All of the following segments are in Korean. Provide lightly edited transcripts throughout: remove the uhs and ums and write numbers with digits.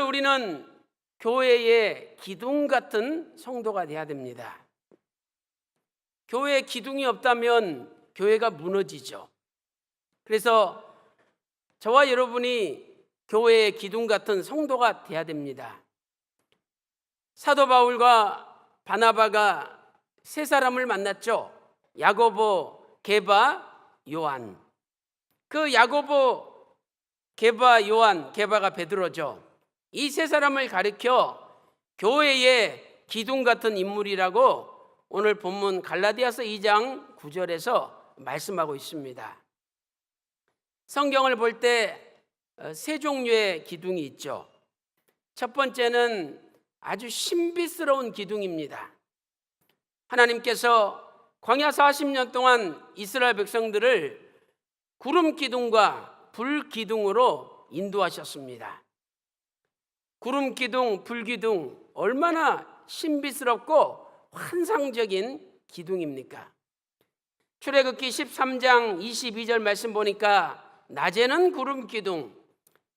우리는 교회의 기둥 같은 성도가 되어야 됩니다. 교회에 기둥이 없다면 교회가 무너지죠. 그래서 저와 여러분이 교회의 기둥 같은 성도가 되어야 됩니다. 사도 바울과 바나바가 세 사람을 만났죠. 야고보, 게바, 요한. 그 야고보, 게바, 요한, 게바가 베드로죠. 이 세 사람을 가리켜 교회의 기둥 같은 인물이라고 오늘 본문 갈라디아서 2장 9절에서 말씀하고 있습니다. 성경을 볼 때 세 종류의 기둥이 있죠. 첫 번째는 아주 신비스러운 기둥입니다. 하나님께서 광야 40년 동안 이스라엘 백성들을 구름 기둥과 불 기둥으로 인도하셨습니다. 구름 기둥, 불 기둥, 얼마나 신비스럽고 환상적인 기둥입니까? 출애굽기 13장 22절 말씀 보니까 낮에는 구름 기둥,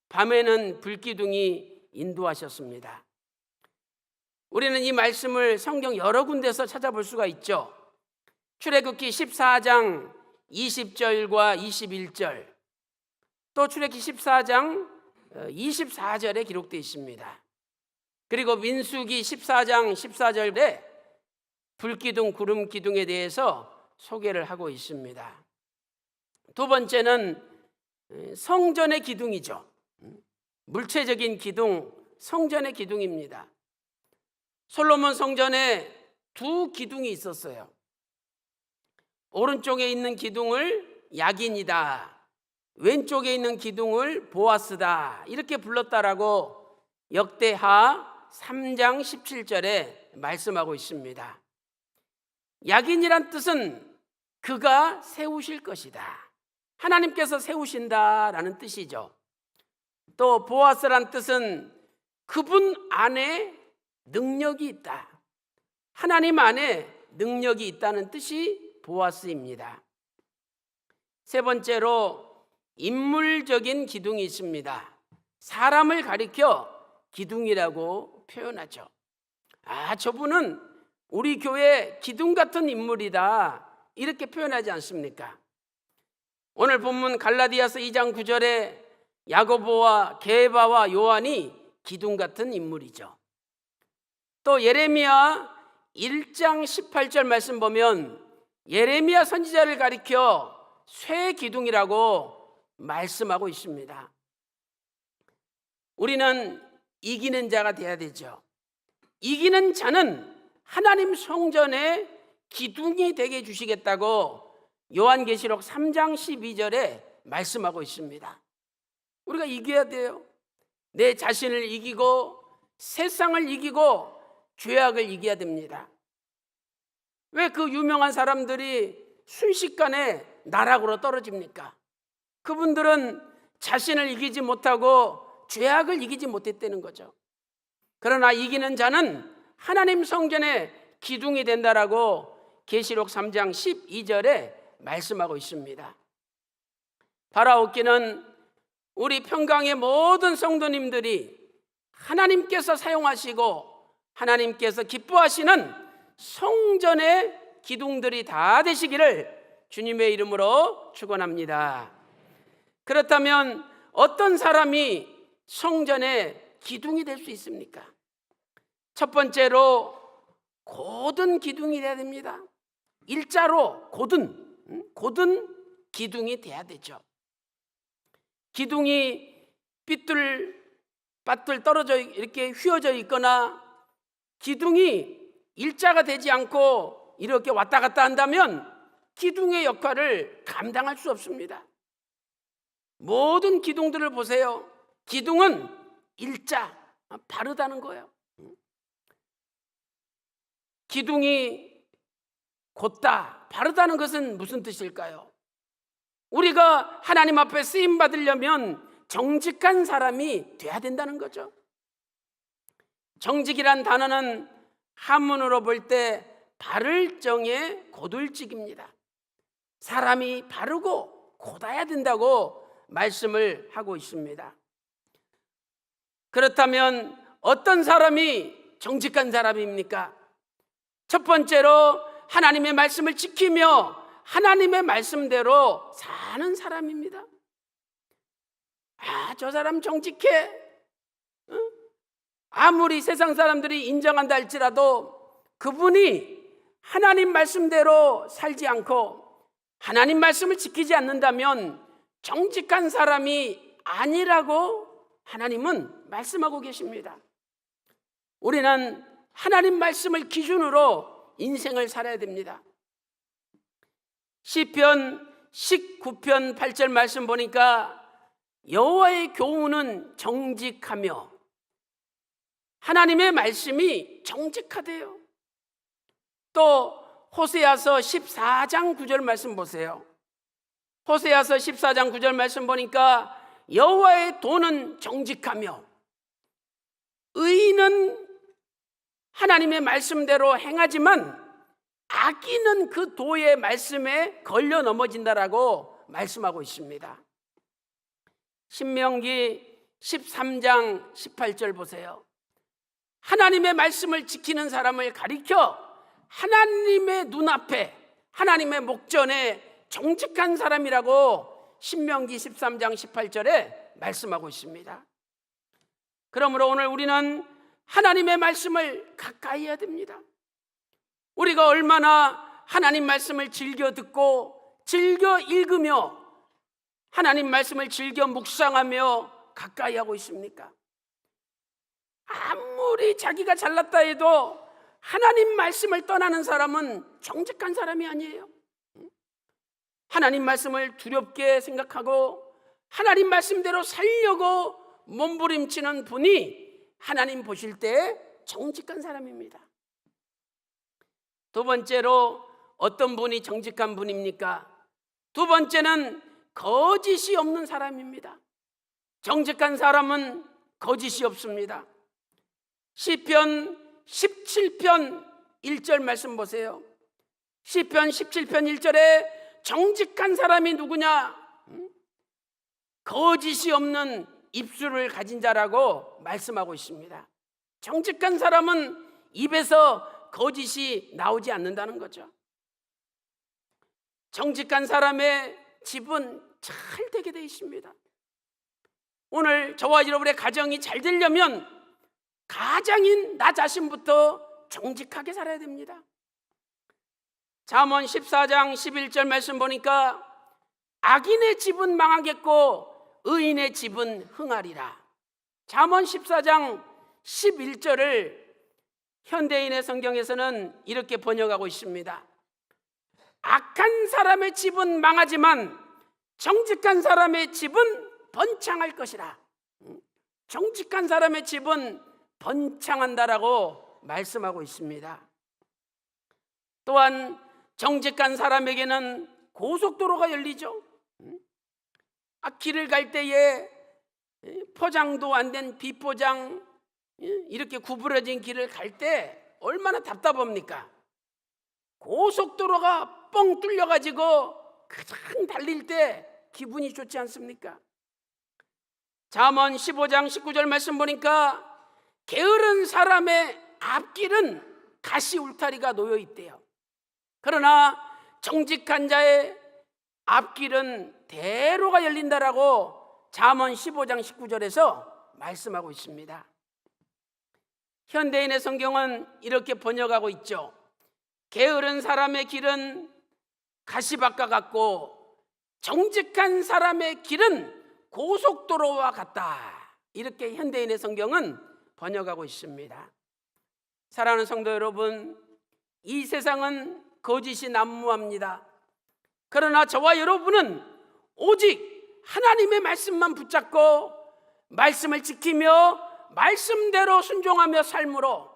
밤에는 불 기둥이 인도하셨습니다. 우리는 이 말씀을 성경 여러 군데서 찾아볼 수가 있죠. 출애굽기 14장 20절과 21절, 또 출애굽기 14장 24절에 기록되어 있습니다. 그리고 민수기 14장 14절에 불기둥, 구름기둥에 대해서 소개를 하고 있습니다. 두 번째는 성전의 기둥이죠. 물체적인 기둥, 성전의 기둥입니다. 솔로몬 성전에 두 기둥이 있었어요. 오른쪽에 있는 기둥을 야긴이다, 왼쪽에 있는 기둥을 보아스다, 이렇게 불렀다라고 역대하 3장 17절에 말씀하고 있습니다. 야긴이란 뜻은 그가 세우실 것이다, 하나님께서 세우신다라는 뜻이죠. 또 보아스란 뜻은 그분 안에 능력이 있다, 하나님 안에 능력이 있다는 뜻이 보아스입니다. 세 번째로 인물적인 기둥이 있습니다. 사람을 가리켜 기둥이라고 표현하죠. 저분은 우리 교회 기둥 같은 인물이다, 이렇게 표현하지 않습니까? 오늘 본문 갈라디아서 2장 9절에 야고보와 게바와 요한이 기둥 같은 인물이죠. 또 예레미야 1장 18절 말씀 보면 예레미야 선지자를 가리켜 쇠 기둥이라고 말씀하고 있습니다. 우리는 이기는 자가 되어야 되죠. 이기는 자는 하나님 성전의 기둥이 되게 해주시겠다고 요한계시록 3장 12절에 말씀하고 있습니다. 우리가 이겨야 돼요. 내 자신을 이기고 세상을 이기고 죄악을 이겨야 됩니다. 왜 그 유명한 사람들이 순식간에 나락으로 떨어집니까? 그분들은 자신을 이기지 못하고 죄악을 이기지 못했다는 거죠. 그러나 이기는 자는 하나님 성전의 기둥이 된다라고 계시록 3장 12절에 말씀하고 있습니다. 바라옵기는 우리 평강의 모든 성도님들이 하나님께서 사용하시고 하나님께서 기뻐하시는 성전의 기둥들이 다 되시기를 주님의 이름으로 축원합니다. 그렇다면 어떤 사람이 성전의 기둥이 될 수 있습니까? 첫 번째로 고든 기둥이 돼야 됩니다. 일자로 고든 기둥이 돼야 되죠. 기둥이 삐뚤빠뚤 떨어져 이렇게 휘어져 있거나 기둥이 일자가 되지 않고 이렇게 왔다 갔다 한다면 기둥의 역할을 감당할 수 없습니다. 모든 기둥들을 보세요. 기둥은 일자, 바르다는 거예요. 기둥이 곧다, 바르다는 것은 무슨 뜻일까요? 우리가 하나님 앞에 쓰임 받으려면 정직한 사람이 돼야 된다는 거죠. 정직이란 단어는 한문으로 볼 때 바를 정에 고들직입니다. 사람이 바르고 곧아야 된다고 말씀을 하고 있습니다. 그렇다면 어떤 사람이 정직한 사람입니까? 첫 번째로 하나님의 말씀을 지키며 하나님의 말씀대로 사는 사람입니다. 저 사람 정직해. 아무리 세상 사람들이 인정한다 할지라도 그분이 하나님 말씀대로 살지 않고 하나님 말씀을 지키지 않는다면 정직한 사람이 아니라고 하나님은 말씀하고 계십니다. 우리는 하나님 말씀을 기준으로 인생을 살아야 됩니다. 시편 19편 8절 말씀 보니까 여호와의 교훈은 정직하며 하나님의 말씀이 정직하대요. 또 호세아서 14장 9절 말씀 보세요. 호세아서 14장 9절 말씀 보니까 여호와의 도는 정직하며 의인은 하나님의 말씀대로 행하지만 악인은 그 도의 말씀에 걸려 넘어진다라고 말씀하고 있습니다. 신명기 13장 18절 보세요. 하나님의 말씀을 지키는 사람을 가리켜 하나님의 눈앞에 하나님의 목전에 정직한 사람이라고 신명기 13장 18절에 말씀하고 있습니다. 그러므로 오늘 우리는 하나님의 말씀을 가까이 해야 됩니다. 우리가 얼마나 하나님 말씀을 즐겨 듣고 즐겨 읽으며 하나님 말씀을 즐겨 묵상하며 가까이 하고 있습니까? 아무리 자기가 잘났다 해도 하나님 말씀을 떠나는 사람은 정직한 사람이 아니에요. 하나님 말씀을 두렵게 생각하고 하나님 말씀대로 살려고 몸부림치는 분이 하나님 보실 때 정직한 사람입니다. 두 번째로 어떤 분이 정직한 분입니까? 두 번째는 거짓이 없는 사람입니다. 정직한 사람은 거짓이 없습니다. 시편 17편 1절 말씀 보세요. 시편 17편 1절에 정직한 사람이 누구냐? 거짓이 없는 입술을 가진 자라고 말씀하고 있습니다. 정직한 사람은 입에서 거짓이 나오지 않는다는 거죠. 정직한 사람의 집은 잘 되게 되어 있습니다. 오늘 저와 여러분의 가정이 잘 되려면 가장인 나 자신부터 정직하게 살아야 됩니다. 잠언 14장 11절 말씀 보니까 악인의 집은 망하겠고 의인의 집은 흥하리라. 잠언 14장 11절을 현대인의 성경에서는 이렇게 번역하고 있습니다. 악한 사람의 집은 망하지만 정직한 사람의 집은 번창할 것이라. 정직한 사람의 집은 번창한다라고 말씀하고 있습니다. 또한 정직한 사람에게는 고속도로가 열리죠. 길을 갈 때에 포장도 안 된 비포장 이렇게 구부러진 길을 갈 때 얼마나 답답합니까? 고속도로가 뻥 뚫려가지고 그냥 달릴 때 기분이 좋지 않습니까? 잠언 15장 19절 말씀 보니까 게으른 사람의 앞길은 가시 울타리가 놓여 있대요. 그러나 정직한 자의 앞길은 대로가 열린다라고 잠언 15장 19절에서 말씀하고 있습니다. 현대인의 성경은 이렇게 번역하고 있죠. 게으른 사람의 길은 가시밭과 같고 정직한 사람의 길은 고속도로와 같다. 이렇게 현대인의 성경은 번역하고 있습니다. 사랑하는 성도 여러분, 이 세상은 거짓이 난무합니다. 그러나 저와 여러분은 오직 하나님의 말씀만 붙잡고 말씀을 지키며 말씀대로 순종하며 삶으로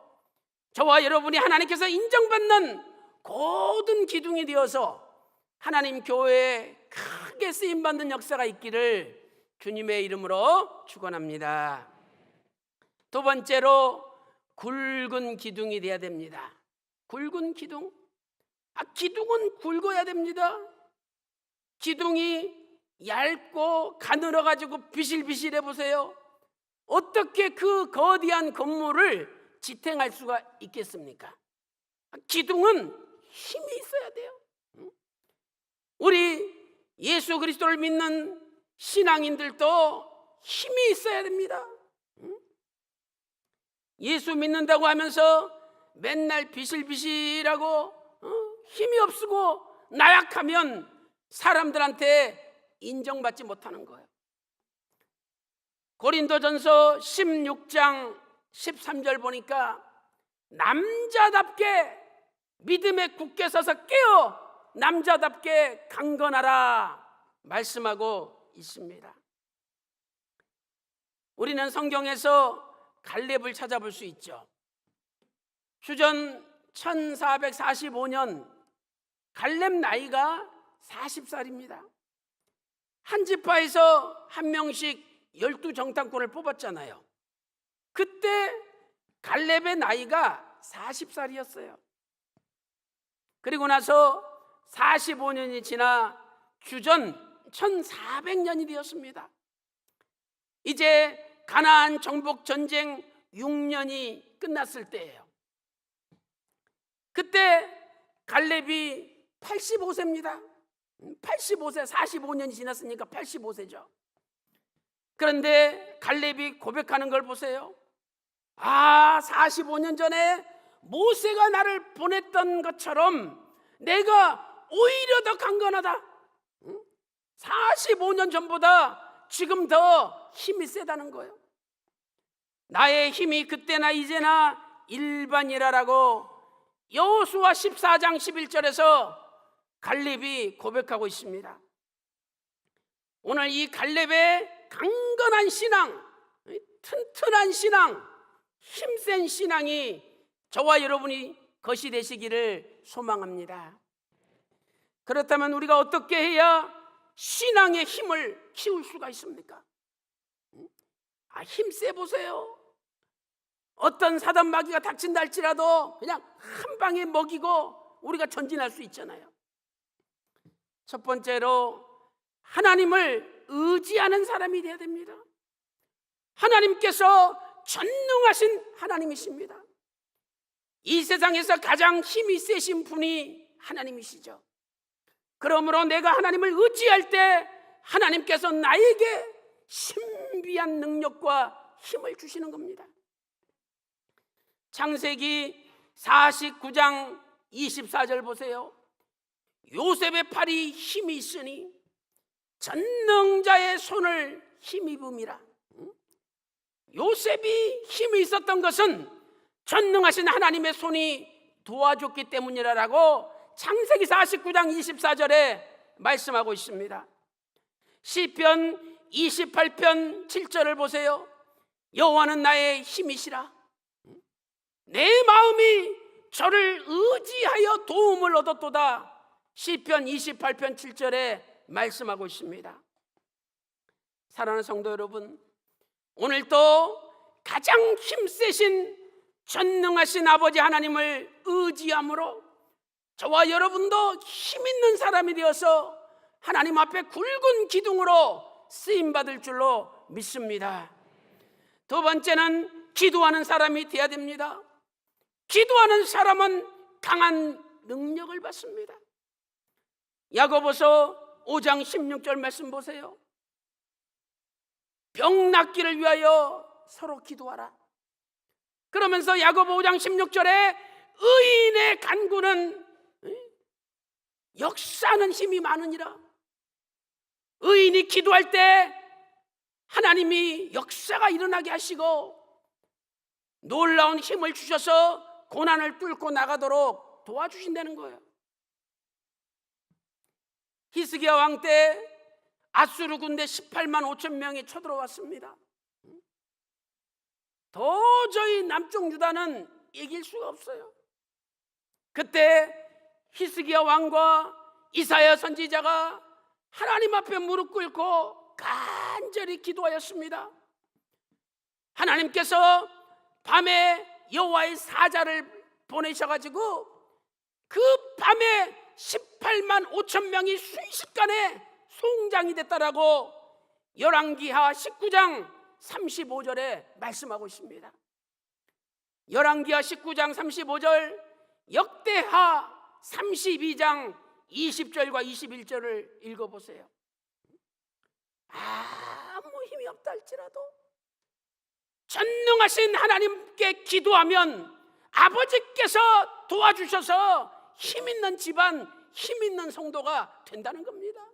저와 여러분이 하나님께서 인정받는 고든 기둥이 되어서 하나님 교회에 크게 쓰임받는 역사가 있기를 주님의 이름으로 축원합니다. 두 번째로 굵은 기둥이 되어야 됩니다. 굵은 기둥. 기둥은 굵어야 됩니다. 기둥이 얇고 가늘어가지고 비실비실해 보세요. 어떻게 그 거대한 건물을 지탱할 수가 있겠습니까? 기둥은 힘이 있어야 돼요. 우리 예수 그리스도를 믿는 신앙인들도 힘이 있어야 됩니다. 예수 믿는다고 하면서 맨날 비실비실하고 힘이 없고 나약하면 사람들한테 인정받지 못하는 거예요. 고린도전서 16장 13절 보니까 남자답게 믿음에 굳게 서서 깨어 남자답게 강건하라 말씀하고 있습니다. 우리는 성경에서 갈렙을 찾아볼 수 있죠. 주전 1445년 갈렙 나이가 40살입니다. 한 지파에서 한 명씩 12정탐꾼을 뽑았잖아요. 그때 갈렙의 나이가 40살이었어요. 그리고 나서 45년이 지나 주전 1400년이 되었습니다. 이제 가나안 정복 전쟁 6년이 끝났을 때예요. 그때 갈렙이 85세입니다. 85세, 45년이 지났으니까 85세죠. 그런데 갈렙이 고백하는 걸 보세요. 45년 전에 모세가 나를 보냈던 것처럼 내가 오히려 더 강건하다. 45년 전보다 지금 더 힘이 세다는 거예요. 나의 힘이 그때나 이제나 일반이라라고 여호수아 14장 11절에서 갈렙이 고백하고 있습니다. 오늘 이 갈렙의 강건한 신앙, 튼튼한 신앙, 힘센 신앙이 저와 여러분이 것이 되시기를 소망합니다. 그렇다면 우리가 어떻게 해야 신앙의 힘을 키울 수가 있습니까? 힘세 보세요. 어떤 사단 마귀가 닥친다 할지라도 그냥 한 방에 먹이고 우리가 전진할 수 있잖아요. 첫 번째로 하나님을 의지하는 사람이 되어야 됩니다. 하나님께서 전능하신 하나님이십니다. 이 세상에서 가장 힘이 세신 분이 하나님이시죠. 그러므로 내가 하나님을 의지할 때 하나님께서 나에게 신비한 능력과 힘을 주시는 겁니다. 창세기 49장 24절 보세요. 요셉의 팔이 힘이 있으니 전능자의 손을 힘입음이라. 요셉이 힘이 있었던 것은 전능하신 하나님의 손이 도와줬기 때문이라고 창세기 49장 24절에 말씀하고 있습니다. 시편 28편 7절을 보세요. 여호와는 나의 힘이시라. 내 마음이 저를 의지하여 도움을 얻었도다. 시편 28편 7절에 말씀하고 있습니다. 사랑하는 성도 여러분, 오늘도 가장 힘세신 전능하신 아버지 하나님을 의지함으로 저와 여러분도 힘있는 사람이 되어서 하나님 앞에 굵은 기둥으로 쓰임받을 줄로 믿습니다. 두 번째는 기도하는 사람이 되어야 됩니다. 기도하는 사람은 강한 능력을 받습니다. 야고보서 5장 16절 말씀 보세요. 병 낫기를 위하여 서로 기도하라. 그러면서 야고보 5장 16절에 의인의 간구는 역사하는 힘이 많으니라. 의인이 기도할 때 하나님이 역사가 일어나게 하시고 놀라운 힘을 주셔서 고난을 뚫고 나가도록 도와주신다는 거예요. 히스기야 왕 때 아수르 군대 18만 5천 명이 쳐들어왔습니다. 도저히 남쪽 유다는 이길 수가 없어요. 그때 히스기야 왕과 이사야 선지자가 하나님 앞에 무릎 꿇고 간절히 기도하였습니다. 하나님께서 밤에 여호와의 사자를 보내셔가지고 그 밤에 18만 5천 명이 순식간에 송장이 됐다라고 열왕기하 19장 35절에 말씀하고 있습니다. 열왕기하 19장 35절, 역대하 32장 20절과 21절을 읽어보세요. 아무 힘이 없다 할지라도 전능하신 하나님께 기도하면 아버지께서 도와주셔서 힘있는 집안, 힘있는 성도가 된다는 겁니다.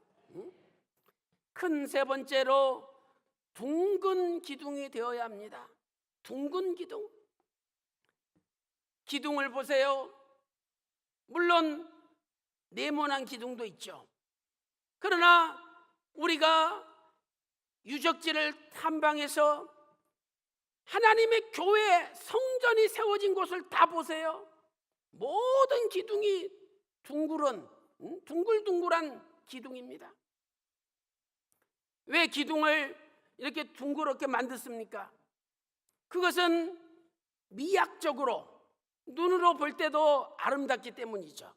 큰 세 번째로 둥근 기둥이 되어야 합니다. 둥근 기둥. 기둥을 보세요. 물론 네모난 기둥도 있죠. 그러나 우리가 유적지를 탐방해서 하나님의 교회, 성전이 세워진 곳을 다 보세요. 모든 기둥이 둥글둥글한 기둥입니다. 왜 기둥을 이렇게 둥그렇게 만들습니까? 그것은 미학적으로 눈으로 볼 때도 아름답기 때문이죠.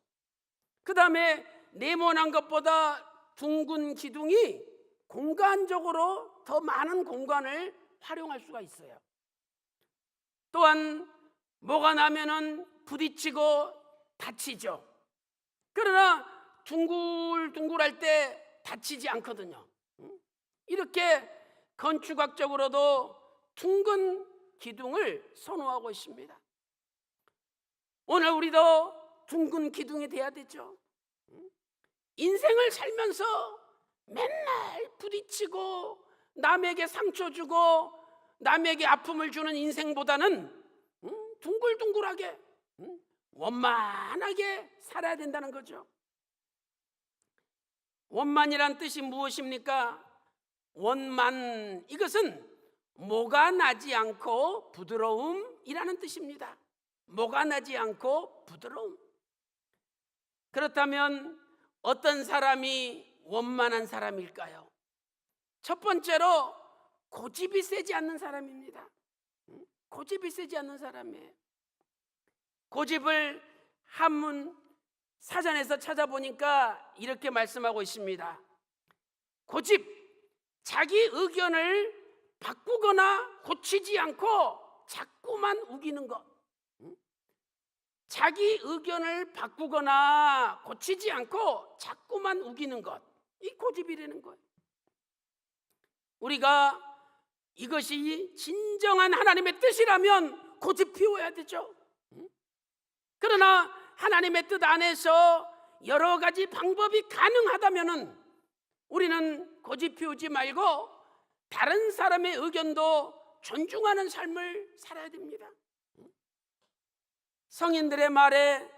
그 다음에 네모난 것보다 둥근 기둥이 공간적으로 더 많은 공간을 활용할 수가 있어요. 또한 뭐가 나면은 부딪히고 다치죠. 그러나 둥글둥글할 때 다치지 않거든요. 이렇게 건축학적으로도 둥근 기둥을 선호하고 있습니다. 오늘 우리도 둥근 기둥이 돼야 되죠. 인생을 살면서 맨날 부딪히고 남에게 상처 주고 남에게 아픔을 주는 인생보다는 둥글둥글하게 원만하게 살아야 된다는 거죠. 원만이란 뜻이 무엇입니까? 원만, 이것은 모가 나지 않고 부드러움이라는 뜻입니다. 모가 나지 않고 부드러움. 그렇다면 어떤 사람이 원만한 사람일까요? 첫 번째로 고집이 세지 않는 사람입니다. 고집이 세지 않는 사람이에요. 고집을 한문 사전에서 찾아보니까 이렇게 말씀하고 있습니다. 고집, 자기 의견을 바꾸거나 고치지 않고 자꾸만 우기는 것. 자기 의견을 바꾸거나 고치지 않고 자꾸만 우기는 것, 이 고집이라는 거예요. 우리가 이것이 진정한 하나님의 뜻이라면 고집 피워야 되죠. 그러나 하나님의 뜻 안에서 여러 가지 방법이 가능하다면 우리는 고집 피우지 말고 다른 사람의 의견도 존중하는 삶을 살아야 됩니다. 성인들의 말에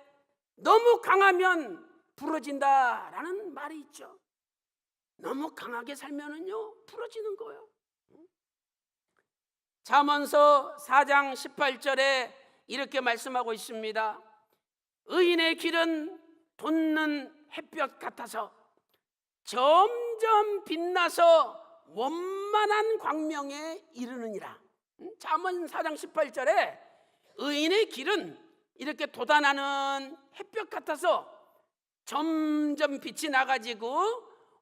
너무 강하면 부러진다라는 말이 있죠. 너무 강하게 살면은요 부러지는 거예요. 잠언서 4장 18절에 이렇게 말씀하고 있습니다. 의인의 길은 돋는 햇볕 같아서 점점 빛나서 원만한 광명에 이르느니라. 잠언 4장 18절에 의인의 길은 이렇게 돋아나는 햇볕 같아서 점점 빛이 나가지고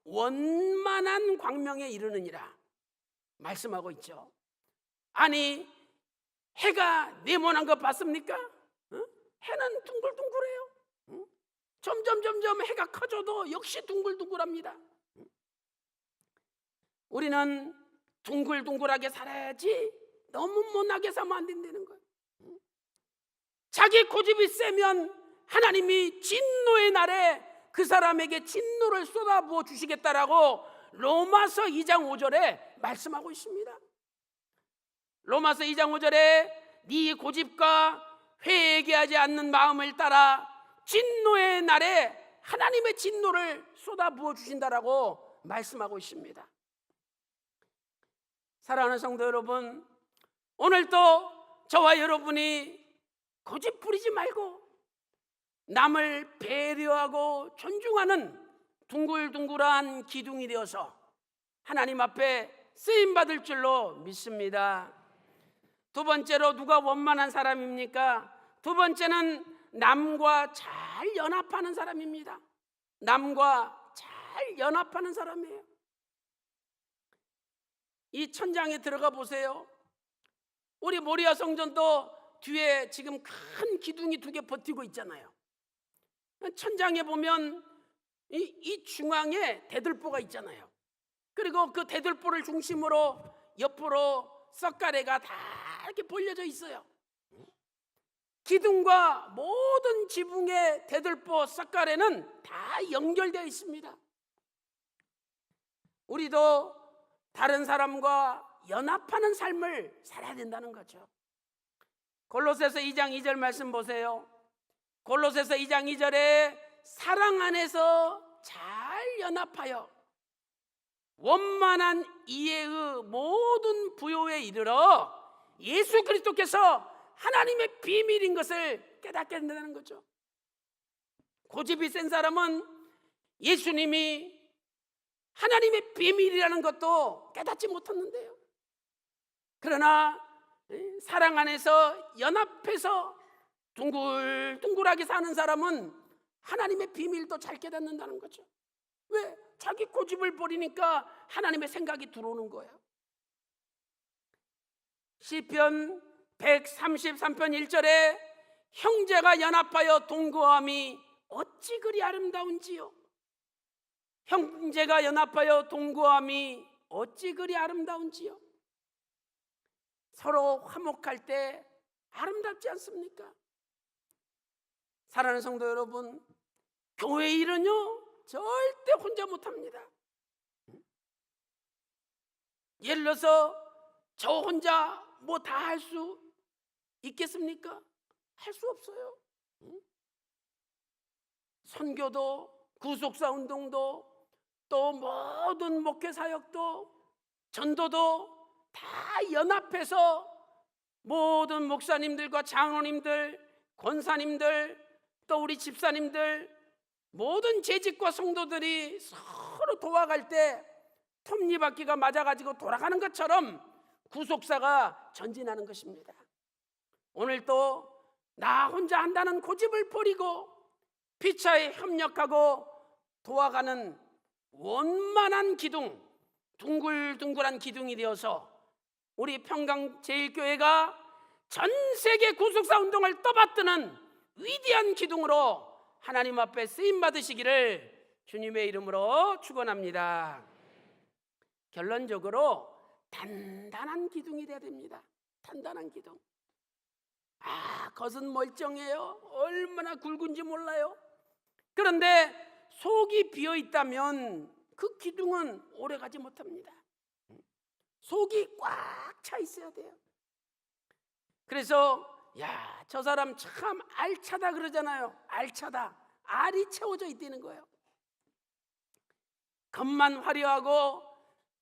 원만한 광명에 이르느니라 말씀하고 있죠. 아니, 해가 네모난 거 봤습니까? 해는 둥글둥글해요. 점점 해가 커져도 역시 둥글둥글합니다. 우리는 둥글둥글하게 살아야지 너무 못나게 살면 안 된다는 거예요. 자기 고집이 세면 하나님이 진노의 날에 그 사람에게 진노를 쏟아부어 주시겠다라고 로마서 2장 5절에 말씀하고 있습니다. 로마서 2장 5절에 네 고집과 회개하지 않는 마음을 따라 진노의 날에 하나님의 진노를 쏟아부어 주신다라고 말씀하고 있습니다. 사랑하는 성도 여러분, 오늘도 저와 여러분이 고집 부리지 말고 남을 배려하고 존중하는 둥글둥글한 기둥이 되어서 하나님 앞에 쓰임받을 줄로 믿습니다. 두 번째로 누가 원만한 사람입니까? 두 번째는 남과 잘 연합하는 사람입니다. 남과 잘 연합하는 사람이에요. 이 천장에 들어가 보세요. 우리 모리아 성전도 뒤에 지금 큰 기둥이 2개 버티고 있잖아요. 천장에 보면 이 중앙에 대들보가 있잖아요. 그리고 그 대들보를 중심으로 옆으로 석가래가 다 이렇게 벌려져 있어요. 기둥과 모든 지붕의 대들보 석가래는 다 연결되어 있습니다. 우리도 다른 사람과 연합하는 삶을 살아야 된다는 거죠. 골로새서 2장 2절 말씀 보세요. 골로새서 2장 2절에 사랑 안에서 잘 연합하여 원만한 이해의 모든 부요에 이르러 예수 그리스도께서 하나님의 비밀인 것을 깨닫게 된다는 거죠. 고집이 센 사람은 예수님이 하나님의 비밀이라는 것도 깨닫지 못했는데요. 그러나 사랑 안에서 연합해서 둥글둥글하게 사는 사람은 하나님의 비밀도 잘 깨닫는다는 거죠. 왜? 자기 고집을 버리니까 하나님의 생각이 들어오는 거예요. 시편 133편 1절에 형제가 연합하여 동거함이 어찌 그리 아름다운지요. 형제가 연합하여 동거함이 어찌 그리 아름다운지요. 서로 화목할 때 아름답지 않습니까? 사랑하는 성도 여러분, 교회 일은요 절대 혼자 못합니다. 예를 들어서 저 혼자 뭐 다 할 수 있겠습니까? 할 수 없어요. 선교도, 구속사 운동도, 또 모든 목회 사역도, 전도도 다 연합해서 모든 목사님들과 장로님들, 권사님들, 또 우리 집사님들, 모든 재직과 성도들이 서로 도와갈 때 톱니바퀴가 맞아가지고 돌아가는 것처럼 구속사가 전진하는 것입니다. 오늘도 나 혼자 한다는 고집을 버리고 피차에 협력하고 도와가는 원만한 기둥, 둥글둥글한 기둥이 되어서 우리 평강제일교회가 전 세계 구속사 운동을 떠받드는 위대한 기둥으로 하나님 앞에 쓰임 받으시기를 주님의 이름으로 축원합니다. 결론적으로 단단한 기둥이 돼야 됩니다. 단단한 기둥. 겉은 멀쩡해요. 얼마나 굵은지 몰라요. 그런데 속이 비어 있다면 그 기둥은 오래가지 못합니다. 속이 꽉 차 있어야 돼요. 그래서 저 사람 참 알차다 그러잖아요. 알차다. 알이 채워져 있다는 거예요. 겉만 화려하고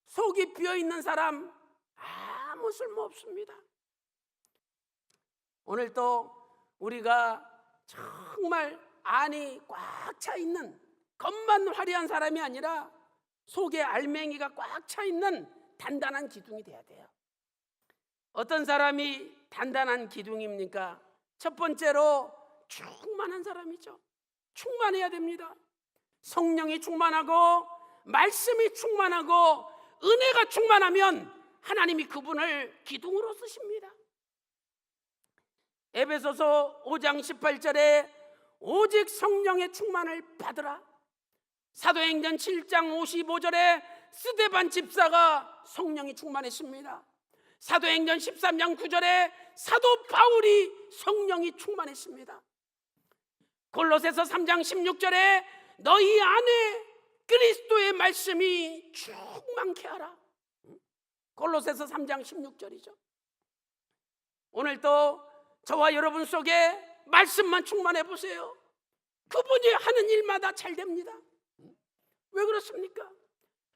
속이 비어있는 사람 아무 쓸모 없습니다. 오늘도 우리가 정말 안이 꽉 차 있는, 겉만 화려한 사람이 아니라 속에 알맹이가 꽉 차 있는 단단한 기둥이 돼야 돼요. 어떤 사람이 단단한 기둥입니까? 첫 번째로 충만한 사람이죠. 충만해야 됩니다. 성령이 충만하고 말씀이 충만하고 은혜가 충만하면 하나님이 그분을 기둥으로 쓰십니다. 에베소서 5장 18절에 오직 성령의 충만을 받으라. 사도행전 7장 55절에 스데반 집사가 성령이 충만했습니다. 사도행전 13장 9절에 사도 바울이 성령이 충만했습니다. 골로새서 3장 16절에 너희 안에 그리스도의 말씀이 충만케 하라. 골로새서 3장 16절이죠. 오늘도 저와 여러분 속에 말씀만 충만해 보세요. 그분이 하는 일마다 잘 됩니다. 왜 그렇습니까?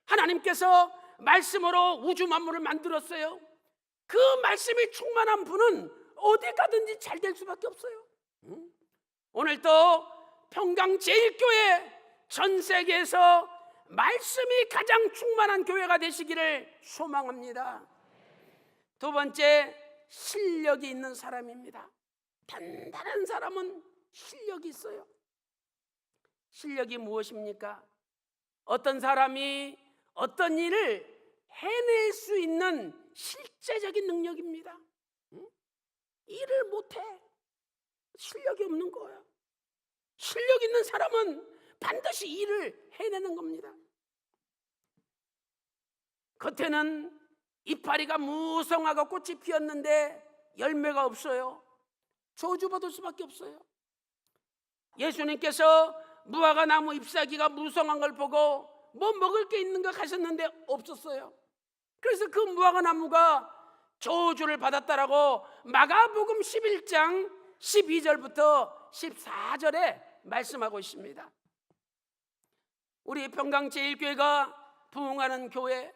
하나님께서 말씀으로 우주 만물을 만들었어요. 그 말씀이 충만한 분은 어디 가든지 잘 될 수밖에 없어요. 오늘도 평강제일교회 전 세계에서 말씀이 가장 충만한 교회가 되시기를 소망합니다. 두 번째, 실력이 있는 사람입니다. 단단한 사람은 실력이 있어요. 실력이 무엇입니까? 어떤 사람이 어떤 일을 해낼 수 있는 실제적인 능력입니다. 일을 못해. 실력이 없는 거예요. 실력 있는 사람은 반드시 일을 해내는 겁니다. 겉에는 이파리가 무성하고 꽃이 피었는데 열매가 없어요. 저주받을 수밖에 없어요. 예수님께서 무화과 나무 잎사귀가 무성한 걸 보고 뭐 먹을 게 있는가 가셨는데 없었어요. 그래서 그 무화과 나무가 저주를 받았다라고 마가복음 11장 12절부터 14절에 말씀하고 있습니다. 우리 평강제일교회가 부흥하는 교회,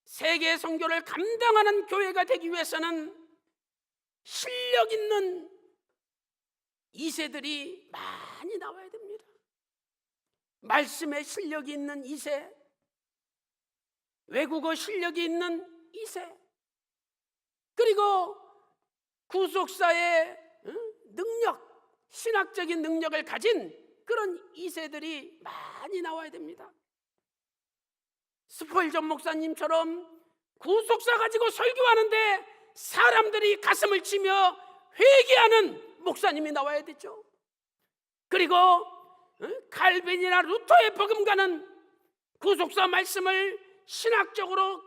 세계 선교를 감당하는 교회가 되기 위해서는 실력 있는 2세들이 많이 나와야 됩니다. 말씀에 실력이 있는 2세, 외국어 실력이 있는 2세, 그리고 구속사의 능력, 신학적인 능력을 가진 그런 2세들이 많이 나와야 됩니다. 스펄전 목사님처럼 구속사 가지고 설교하는데 사람들이 가슴을 치며 회개하는 목사님이 나와야 되죠. 그리고 칼빈이나 루터의 복음가는 구속사 말씀을 신학적으로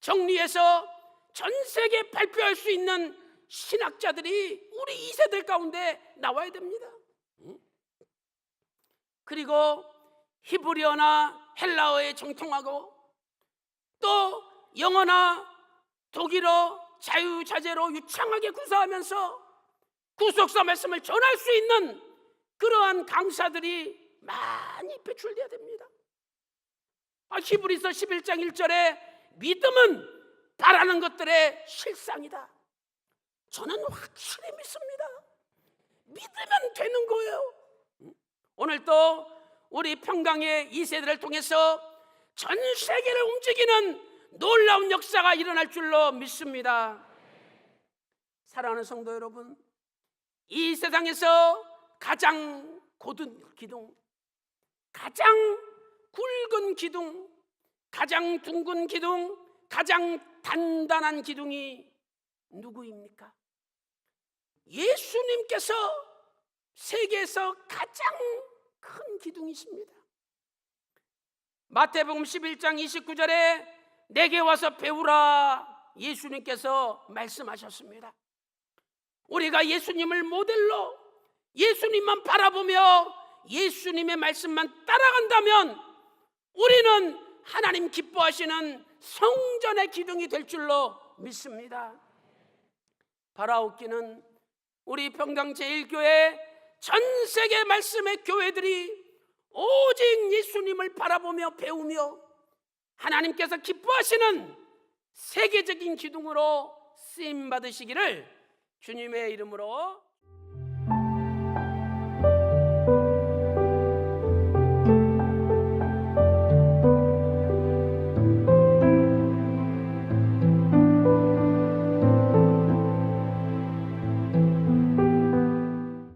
정리해서 전 세계에 발표할 수 있는 신학자들이 우리 2세들 가운데 나와야 됩니다. 그리고 히브리어나 헬라어에 정통하고 또 영어나 독일어 자유자재로 유창하게 구사하면서 구속사 말씀을 전할 수 있는 그러한 강사들이 많이 배출돼야 됩니다. 히브리서 11장 1절에 믿음은 바라는 것들의 실상이다. 저는 확실히 믿습니다. 믿으면 되는 거예요. 오늘 또 우리 평강의 2세들을 통해서 전 세계를 움직이는 놀라운 역사가 일어날 줄로 믿습니다. 사랑하는 성도 여러분, 이 세상에서 가장 고든 기둥, 가장 굵은 기둥, 가장 둥근 기둥, 가장 단단한 기둥이 누구입니까? 예수님께서 세계에서 가장 큰 기둥이십니다. 마태복음 11장 29절에 내게 와서 배우라 예수님께서 말씀하셨습니다. 우리가 예수님을 모델로 예수님만 바라보며 예수님의 말씀만 따라간다면 우리는 하나님 기뻐하시는 성전의 기둥이 될 줄로 믿습니다. 바라옵기는 우리 평강제일교회 전 세계 말씀의 교회들이 오직 예수님을 바라보며 배우며 하나님께서 기뻐하시는 세계적인 기둥으로 쓰임 받으시기를 주님의 이름으로